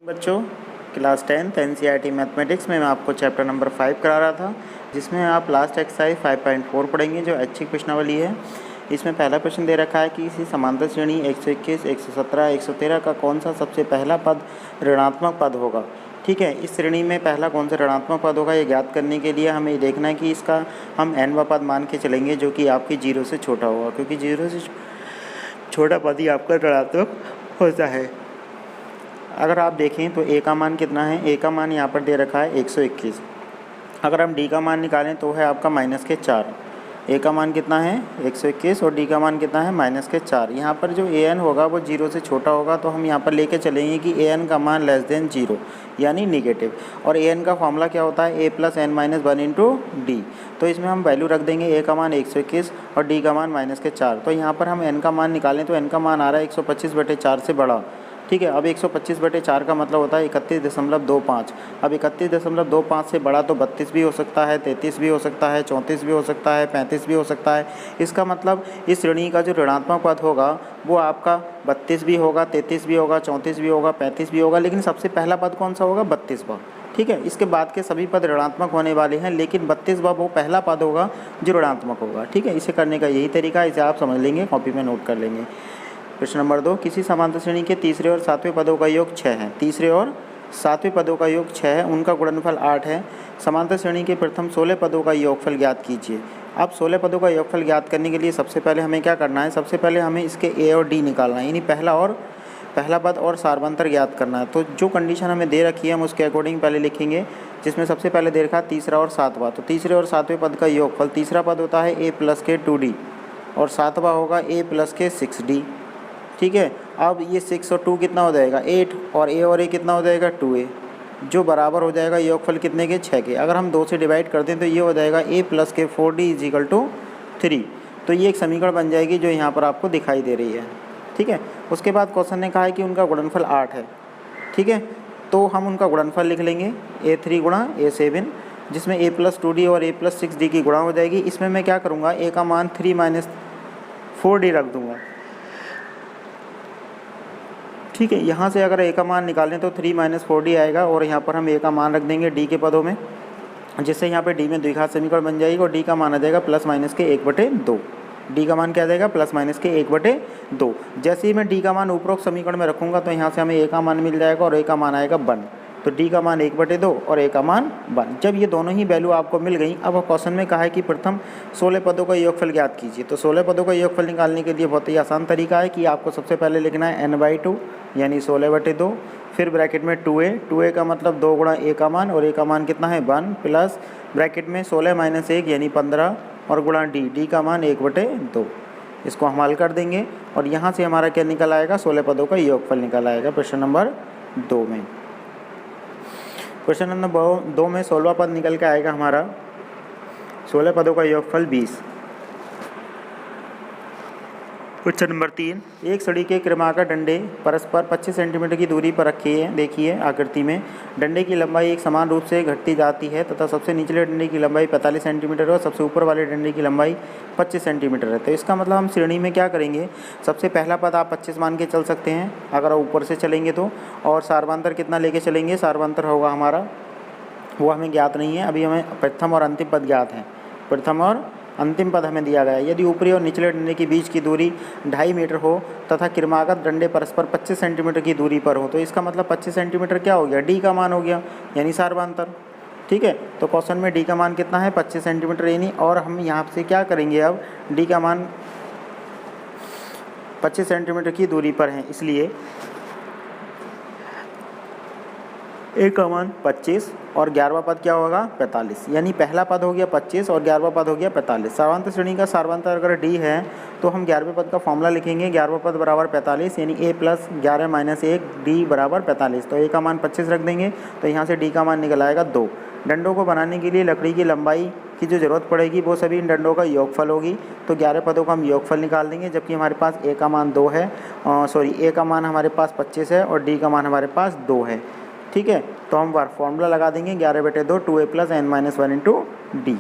बच्चों, class 10th NCERT mathematics में मैं आपको चैप्टर नंबर 5 करा रहा था, जिसमें आप लास्ट एक्सरसाइज 5.4 पढ़ेंगे जो ऐच्छिक प्रश्नावली है। इसमें पहला प्रश्न दे रखा है कि इसी समांतर श्रेणी 121, 117, 113 का कौन सा सबसे पहला पद ऋणात्मक पद होगा। ठीक है, इस श्रेणी में पहला कौन सा ऋणात्मक पद होगा ये ज्ञात करने के लिए हमें देखना है कि इसका हम nवां पद मान के चलेंगे, जो कि आपकी 0 से छोटा होगा, क्योंकि 0 से छोटा पद ही आपका ऋणात्मक होता है। अगर आप देखें तो a का मान कितना है, a का मान यहाँ पर दे रखा है 121। अगर हम d का मान निकालें तो है आपका -4। a का मान कितना है 121 और d का मान कितना है -4। यहाँ पर जो an होगा वो 0 से छोटा होगा, तो हम यहाँ पर लेके चलेंगे कि an का मान <0 यानी निगेटिव। और an का फॉर्मूला क्या होता है, a + n - 1 × d। तो इसमें हम वैल्यू रख देंगे a का मान 121 और d का मान -4। तो यहाँ पर हम n का मान निकालें तो n का मान आ रहा है 125/4 से बड़ा। ठीक है, अब 125/4 का मतलब होता है 31.25। अब 31.25 से बड़ा तो 32 भी हो सकता है, 33 भी हो सकता है, 34 भी हो सकता है, 35 भी हो सकता है। इसका मतलब इस श्रेणी का जो ऋणात्मक पद होगा वो आपका 32 भी होगा, 33 भी होगा, 34 भी होगा, 35 भी होगा, लेकिन सबसे पहला पद कौन सा होगा, 32वां। ठीक है, इसके बाद के सभी पद ऋणात्मक होने वाले हैं, लेकिन 32वां वो पहला पद होगा जो ऋणात्मक होगा। ठीक है, इसे करने का यही तरीका है, इसे आप समझ लेंगे, कॉपी में नोट कर लेंगे। प्रश्न नंबर 2, किसी समांतर श्रेणी के तीसरे और सातवें पदों का योग 6 है। तीसरे और सातवें पदों का योग 6 है, उनका गुणनफल 8 है। समांतर श्रेणी के प्रथम 16 पदों का योगफल ज्ञात कीजिए। अब 16 पदों का योगफल ज्ञात करने के लिए सबसे पहले हमें क्या करना है, सबसे पहले हमें इसके a और d निकालना है, यानी पहला पद और सार्वंतर ज्ञात करना है। तो जो कंडीशन हमें दे रखी है हम उसके अकॉर्डिंग पहले लिखेंगे, जिसमें सबसे पहले दे रखा है तीसरा और सातवां। तो तीसरे और सातवें पद का योगफल, तीसरा पद होता है a + के 2d और सातवां होगा a + के 6d। ठीक है, अब ये 6 और 2 कितना हो जाएगा 8, और a कितना हो जाएगा 2a, जो बराबर हो जाएगा योगफल कितने के, 6 के। अगर हम 2 से डिवाइड करते हैं तो ये हो जाएगा a + के 4d = 3। तो ये एक समीकरण बन जाएगी जो यहाँ पर आपको दिखाई दे रही है। ठीक है, उसके बाद क्वेश्चन ने कहा है कि उनका गुणनफल 8 है। ठीक है, तो हम उनका गुणनफल लिख लेंगे a3 × a7, जिसमें a + 2d और a + 6d की गुणा हो जाएगी। इसमें मैं क्या करूँगा, a का मान 3 - 4d रख दूँगा। ठीक है, यहाँ से अगर a का मान निकालें तो 3 - 4d आएगा, और यहाँ पर हम a का मान रख देंगे d के पदों में, जिससे यहाँ पे d में द्विघात समीकरण बन जाएगी, और d का मान आ जाएगा ± के 1/2। d का मान क्या आ जाएगा, ± के 1/2। जैसे ही मैं d का मान उपरोक्त समीकरण में रखूँगा तो यहाँ से हमें a का मान मिल जाएगा, और a का मान आएगा 1। तो d का मान 1/2 और a का मान 1। जब ये दोनों ही वैल्यू आपको मिल गई, अब क्वेश्चन में कहा है कि प्रथम 16 पदों का योगफल ज्ञात कीजिए। तो 16 पदों का योगफल निकालने के लिए बहुत ही आसान तरीका है कि आपको सबसे पहले लिखना है n/2 यानी 16/2, फिर ब्रैकेट में 2a का मतलब 2 × a का मान, और a का मान कितना है 1, प्लस ब्रैकेट में 16 - 1 यानी 15, और गुणा d का मान 1/2। इसको हम हल कर देंगे, और यहाँ से हमारा क्या निकल आएगा, 16 पदों का योगफल निकल आएगा प्रश्न नंबर 2 में। क्वेश्चन नंबर 2 में 16वां पद निकल के आएगा हमारा 16 पदों का योगफल 20। क्वेश्चन नंबर 3, एक सड़ी के क्रमाकार डंडे परस्पर 25 सेंटीमीटर की दूरी पर रखे हैं। देखिए आकृति में डंडे की लंबाई एक समान रूप से घटती जाती है तथा सबसे निचले डंडे की लंबाई 45 सेंटीमीटर है और सबसे ऊपर वाले डंडे की लंबाई 25 सेंटीमीटर है। तो इसका मतलब हम श्रेणी में क्या करेंगे, सबसे पहला पद आप 25 मान के चल सकते हैं अगर ऊपर से चलेंगे तो, और सार्वंतर कितना लेके चलेंगे, सार्वंतर होगा हमारा, वो हमें ज्ञात नहीं है अभी, हमें प्रथम और अंतिम पद ज्ञात हैं। प्रथम और अंतिम पद हमें दिया गया है। यदि ऊपरी और निचले डंडे के बीच की दूरी 2.5 मीटर हो तथा क्रमागत डंडे परस्पर 25 सेंटीमीटर की दूरी पर हो, तो इसका मतलब 25 सेंटीमीटर क्या हो गया, d का मान हो गया, यानी सार्वंतर। ठीक है, तो क्वेश्चन में d का मान कितना है 25 सेंटीमीटर, यानी, और हम यहाँ से क्या करेंगे, अब d का मान 25 सेंटीमीटर की दूरी पर है, इसलिए a का मान 25 और 11वां पद क्या होगा 45, यानी पहला पद हो गया 25 और 11वां पद हो गया 45। सार्वंतर श्रेणी का सार्वंतर अगर d है तो हम 11वें पद का फॉर्मूला लिखेंगे, 11वां पद बराबर 45, यानी a + 11 - 1 d बराबर 45। तो a का मान 25 रख देंगे, तो यहाँ से d का मान निकल आएगा 2। डंडों को बनाने के लिए लकड़ी की लंबाई की जो ज़रूरत पड़ेगी वो सभी इन डंडों का योगफल होगी। तो 11 पदों का हम योगफल निकाल देंगे, जबकि हमारे पास a का मान 2 है, a का मान हमारे पास 25 है और d का मान हमारे पास 2 है। ठीक है, तो हम फॉर्मूला लगा देंगे 11/2 2a + n - 1 × d।